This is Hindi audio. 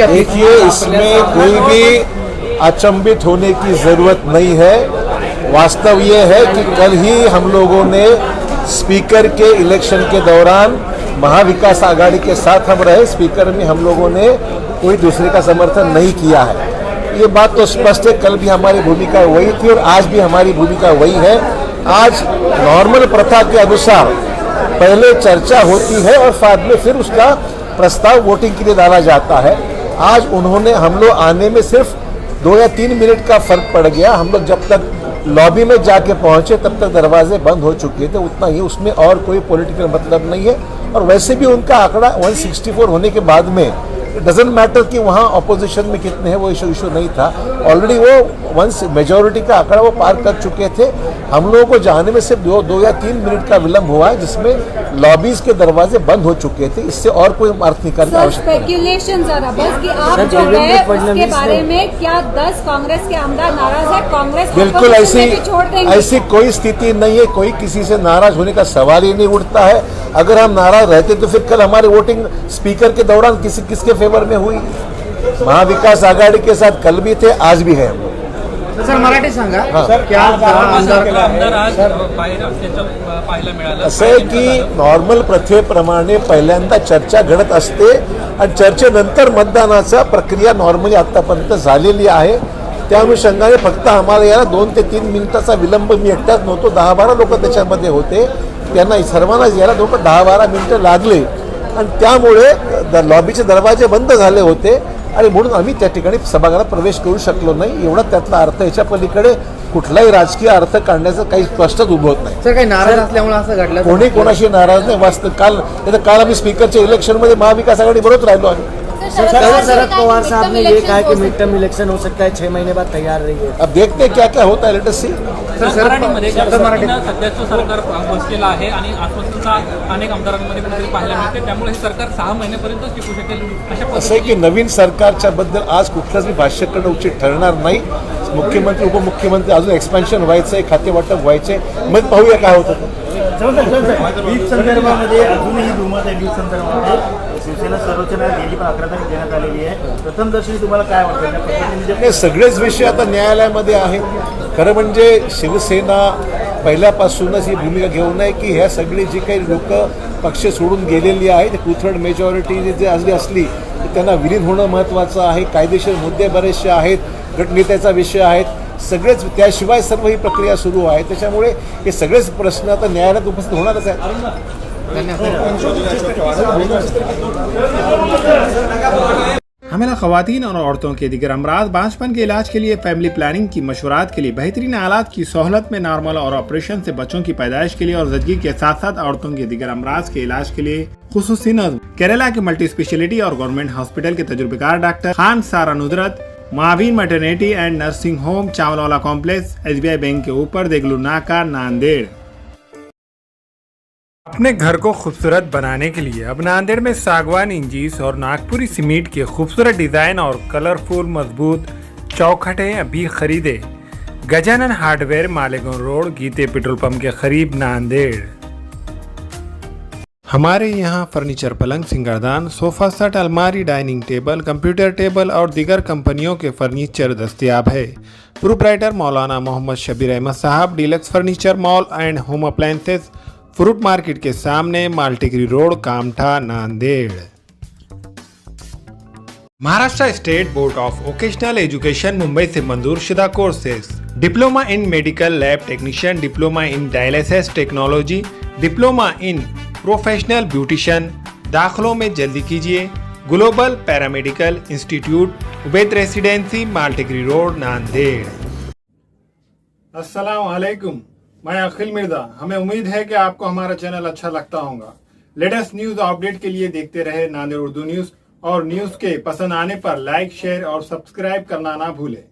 देखिए, इसमें कोई भी अचंभित होने की जरूरत नहीं है। वास्तव ये है कि कल ही हम लोगों ने स्पीकर के इलेक्शन के दौरान महाविकास आघाड़ी के साथ हम रहे, स्पीकर में हम लोगों ने कोई दूसरे का समर्थन नहीं किया है। ये बात तो स्पष्ट है, कल भी हमारी भूमिका वही थी और आज भी हमारी भूमिका वही है। आज नॉर्मल प्रथा के अनुसार पहले चर्चा होती है और बाद में फिर उसका प्रस्ताव वोटिंग के लिए डाला जाता है। आज उन्होंने, हम लोग आने में सिर्फ 2 या 3 मिनट का फर्क पड़ गया। हम लोग जब तक लॉबी में जाके पहुंचे तब तक दरवाजे बंद हो चुके थे, उतना ही, उसमें और कोई पॉलिटिकल मतलब नहीं है। और वैसे भी उनका आंकड़ा 164 होने के बाद में डजेंट मैटर कि वहाँ अपोजिशन में कितने हैं, वो इशू नहीं था। ऑलरेडी वो मेजॉरिटी का आंकड़ा वो पार कर चुके थे। हम लोगों को जाने में सिर्फ 2 या 3 मिनट का विलंब हुआ है, जिसमें लॉबीज के दरवाजे बंद हो चुके थे। इससे और कोई अर्थ निकालने की आवश्यकता नहीं। स्पेक्युलेशन जरा बस कि आप जो है उसके बारे में क्या 10 कांग्रेस के आमदार नाराज है? कांग्रेस बिल्कुल ऐसी कोई स्थिति नहीं है। कोई किसी से नाराज होने का सवाल ही नहीं उठता है। अगर हम नाराज रहते तो फिर कल हमारी वोटिंग स्पीकर के दौरान किसके फेवर में हुई? महाविकास आघाड़ी के साथ कल भी थे, आज भी है। सर मराठी सांगा, असं आहे की नॉर्मल प्रथेप्रमाणे पहिल्यांदा चर्चा घडत असते आणि चर्चेनंतर मतदानाचा प्रक्रिया नॉर्मली आतापर्यंत झालेली आहे। त्या अनुषंगाने फक्त आम्हाला याला 2 ते 3 मिनिटाचा विलंब, मी एकटाच नव्हतो, 10-12 लोक त्याच्यामध्ये होते, त्यांना सर्वांना यायला 10-12 मिनिटं लागले आणि त्यामुळे लॉबीचे दरवाजे बंद झाले होते आणि म्हणून आम्ही त्या ठिकाणी सभागृहात प्रवेश करू शकलो नाही। एवढा त्यातला अर्थ, याच्या पलीकडे कुठलाही राजकीय अर्थ काढण्याचं काही स्पष्टच उद्भवत नाही। सर काही नाराज असल्यामुळे असं घडलं? कोणी कोणाशी नाराज नाही। वास्तव काल आम्ही स्पीकरच्या इलेक्शनमध्ये महाविकास आघाड़ी बरोबर राहिलो आम्ही। शरद पवार साहब ने ये कहा कि मिड टर्म इलेक्शन हो सकता है, 6 महीने बाद तैयार रहिए। अब देखते हैं क्या क्या होता है, लेट अस सी। मराठीमध्ये सध्याचं सरकार बसलेलं आहे आणि आश्वासनता अनेक आमदारांमध्ये कुठेतरी पाहायला मिळते, त्यामुळे हे सरकार 6 महिन्यापर्यंत टिकू शकेल असं आहे की नवीन सरकारच्या बद्दल आज कुठलंच भाष्य करणं उचित ठरणार नाही। मुख्यमंत्री उपमुख्यमंत्री अजून एक्सपेन्शन व्हायचंय, खाते वाटप व्हायचंय, मग पाहूया काय होतं। वीज संदर्भामध्ये अजूनही दुमत आहे। वीज संदर्भामध्ये शिवसेना सर्वोच्च न्यायालयात गेली, पण 11 तारीख देण्यात आलेली आहे। प्रथमदर्शनी तुम्हाला काय वाटतं? सगळेच विषय आता न्यायालयामध्ये आहे। खरं म्हणजे शिवसेना पहिल्यापासूनच ही भूमिका घेऊन आहे की ह्या सगळी जी काही लोक पक्ष सोडून गेलेली आहे, ते 2/3 मेजॉरिटी जी असली तर त्यांना विलीन होणं महत्त्वाचं आहे। कायदेशीर मुद्दे बरेचसे आहेत, गटनेत्याचा विषय आहेत, सगळेच, त्याशिवाय सर्व ही प्रक्रिया सुरू आहे। त्याच्यामुळे हे सगळेच प्रश्न आता न्यायालयात उपस्थित होणारच आहेत। हमेला ख़वातीन और औरतों के दिगर अमराज, बांझपन के इलाज के लिए, फैमिली प्लानिंग की मशवरात के लिए, बेहतरीन आलात की सहूलत में, नॉर्मल और ऑपरेशन से बच्चों की पैदाइश के लिए और ज़चगी के साथ साथ औरतों के दिगर अमराज के इलाज के लिए खुसूसी नज़्म केरला के मल्टी स्पेशलिटी और गवर्नमेंट हॉस्पिटल के तजुर्बेकार doctor Khan Sara Nudrat, Maveen maternity and nursing home, Chawalwala complex, SBI bank के ऊपर, देगलू नाका, नांदेड़। अपने घर को खूबसूरत बनाने के लिए अब नांदेड़ में सागवान इंजीस और नागपुरी सीमेंट के खूबसूरत डिजाइन और कलरफुल मजबूत चौखटें अभी खरीदे। गजानन हार्डवेयर, मालेगांव रोड, गीते पेट्रोल पंप के करीब, नांदेड़। हमारे यहाँ फर्नीचर, पलंग, सिंगारदान, सोफा सेट, अलमारी, डाइनिंग टेबल, कंप्यूटर टेबल और दीगर कंपनियों के फर्नीचर दस्तियाब है। Proprietor Maulana Mohammad Shabbir Ahmad Sahab, deluxe furniture mall and home appliances, fruit market के सामने, Maltekri road, Kamtha, Nanded. Maharashtra state board of vocational education Mumbai से मंजूर शुदा courses: diploma in medical lab technician, diploma in dialysis technology, diploma in professional beautician. दाखिलों में जल्दी कीजिए। Global paramedical institute, Ubaid residency, Maltekri road, Nanded. अस्सलाम वालेकुम, मैं अखिल मिर्जा। हमें उम्मीद है कि आपको हमारा चैनल अच्छा लगता होगा। लेटेस्ट न्यूज अपडेट के लिए देखते रहे नांदेड़ उर्दू न्यूज, और न्यूज के पसंद आने पर लाइक, शेयर और सब्सक्राइब करना ना भूलें।